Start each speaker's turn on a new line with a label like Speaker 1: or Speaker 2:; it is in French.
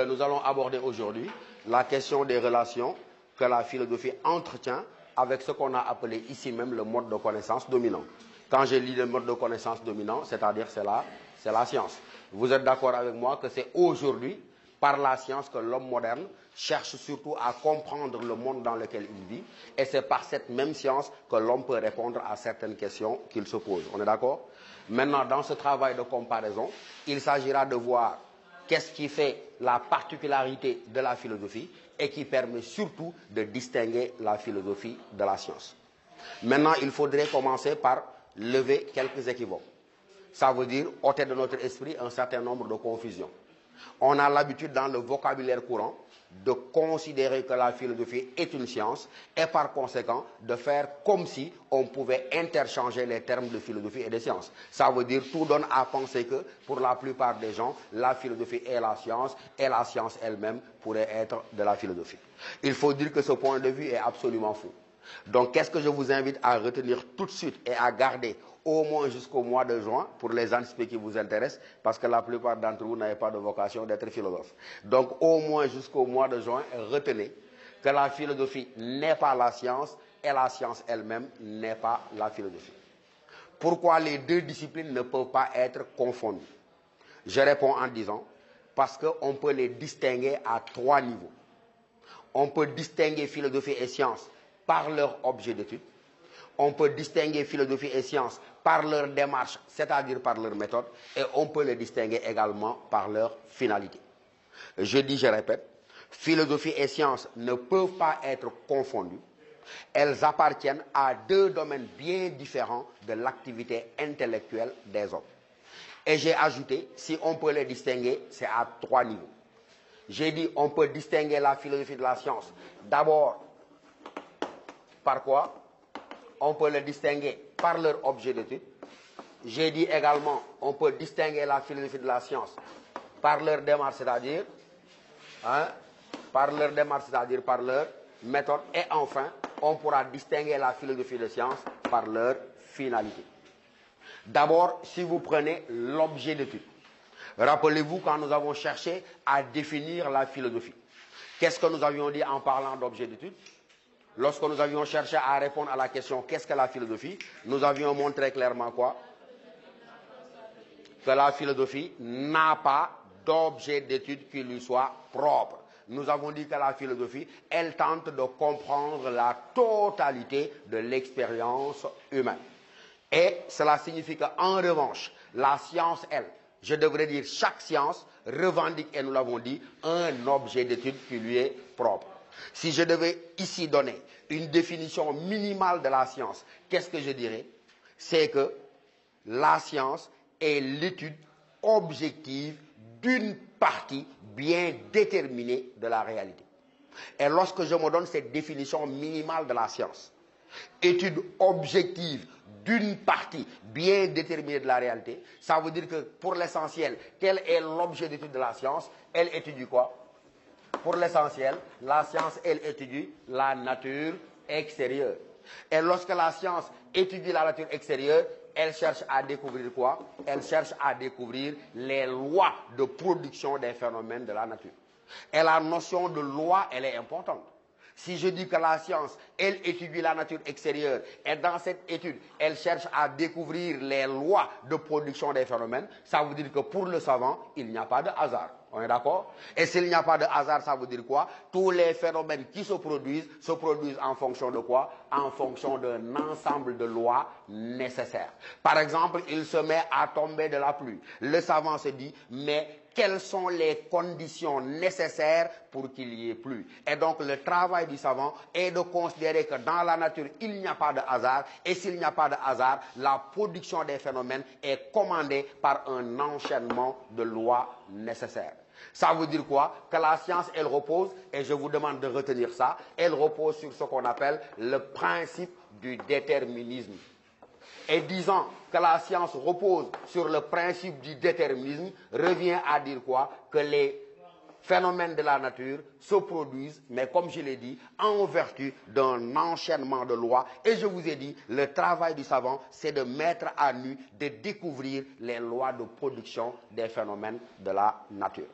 Speaker 1: nous allons aborder aujourd'hui la question des relations que la philosophie entretient avec ce qu'on a appelé ici même le mode de connaissance dominant. Quand je lis le mode de connaissance dominant, c'est-à-dire c'est la science. Vous êtes d'accord avec moi que c'est aujourd'hui, par la science, que l'homme moderne cherche surtout à comprendre le monde dans lequel il vit, et c'est par cette même science que l'homme peut répondre à certaines questions qu'il se pose. On est d'accord? Maintenant, dans ce travail de comparaison, il s'agira de voir qu'est-ce qui fait la particularité de la philosophie et qui permet surtout de distinguer la philosophie de la science. Maintenant, il faudrait commencer par lever quelques équivoques. Ça veut dire ôter de notre esprit un certain nombre de confusions. On a l'habitude dans le vocabulaire courant de considérer que la philosophie est une science et par conséquent de faire comme si on pouvait interchanger les termes de philosophie et de science. Ça veut dire tout donne à penser que pour la plupart des gens, la philosophie est la science et la science elle-même pourrait être de la philosophie. Il faut dire que ce point de vue est absolument faux. Donc qu'est-ce que je vous invite à retenir tout de suite et à garder au moins jusqu'au mois de juin, pour les aspects qui vous intéressent, parce que la plupart d'entre vous n'avez pas de vocation d'être philosophe. Donc au moins jusqu'au mois de juin, retenez que la philosophie n'est pas la science et la science elle-même n'est pas la philosophie. Pourquoi les deux disciplines ne peuvent pas être confondues? Je réponds en disant, parce qu'on peut les distinguer à trois niveaux. On peut distinguer philosophie et science par leur objet d'étude. On peut distinguer philosophie et science par leur démarche, c'est-à-dire par leur méthode, et on peut les distinguer également par leur finalité. Je dis, je répète, philosophie et science ne peuvent pas être confondues. Elles appartiennent à deux domaines bien différents de l'activité intellectuelle des hommes. Et j'ai ajouté, si on peut les distinguer, c'est à trois niveaux. J'ai dit, on peut distinguer la philosophie de la science. D'abord, par quoi? On peut les distinguer par leur objet d'étude. J'ai dit également, on peut distinguer la philosophie de la science par leur démarche, c'est-à-dire, par leur démarche, c'est-à-dire par leur méthode. Et enfin, on pourra distinguer la philosophie de science par leur finalité. D'abord, si vous prenez l'objet d'étude, rappelez-vous quand nous avons cherché à définir la philosophie. Qu'est-ce que nous avions dit en parlant d'objet d'étude? Lorsque nous avions cherché à répondre à la question « Qu'est-ce que la philosophie ?», nous avions montré clairement quoi? Que la philosophie n'a pas d'objet d'étude qui lui soit propre. Nous avons dit que la philosophie, elle tente de comprendre la totalité de l'expérience humaine. Et cela signifie qu'en revanche, la science, elle, je devrais dire chaque science, revendique, et nous l'avons dit, un objet d'étude qui lui est propre. Si je devais ici donner une définition minimale de la science, qu'est-ce que je dirais? C'est que la science est l'étude objective d'une partie bien déterminée de la réalité. Et lorsque je me donne cette définition minimale de la science, étude objective d'une partie bien déterminée de la réalité, ça veut dire que pour l'essentiel, quel est l'objet d'étude de la science? Elle étudie quoi? Pour l'essentiel, la science, elle étudie la nature extérieure. Et lorsque la science étudie la nature extérieure, elle cherche à découvrir quoi? Elle cherche à découvrir les lois de production des phénomènes de la nature. Et la notion de loi, elle est importante. Si je dis que la science, elle étudie la nature extérieure, et dans cette étude, elle cherche à découvrir les lois de production des phénomènes, ça veut dire que pour le savant, il n'y a pas de hasard. On est d'accord? Et s'il n'y a pas de hasard, ça veut dire quoi? Tous les phénomènes qui se produisent en fonction de quoi? En fonction d'un ensemble de lois nécessaires. Par exemple, il se met à tomber de la pluie. Le savant se dit, mais quelles sont les conditions nécessaires pour qu'il y ait plu? Et donc le travail du savant est de considérer que dans la nature, il n'y a pas de hasard. Et s'il n'y a pas de hasard, la production des phénomènes est commandée par un enchaînement de lois nécessaires. Ça veut dire quoi? Que la science, elle repose, et je vous demande de retenir ça, elle repose sur ce qu'on appelle le principe du déterminisme. Et disant que la science repose sur le principe du déterminisme revient à dire quoi? Que les phénomènes de la nature se produisent, mais comme je l'ai dit, en vertu d'un enchaînement de lois. Et je vous ai dit, le travail du savant, c'est de mettre à nu, de découvrir les lois de production des phénomènes de la nature.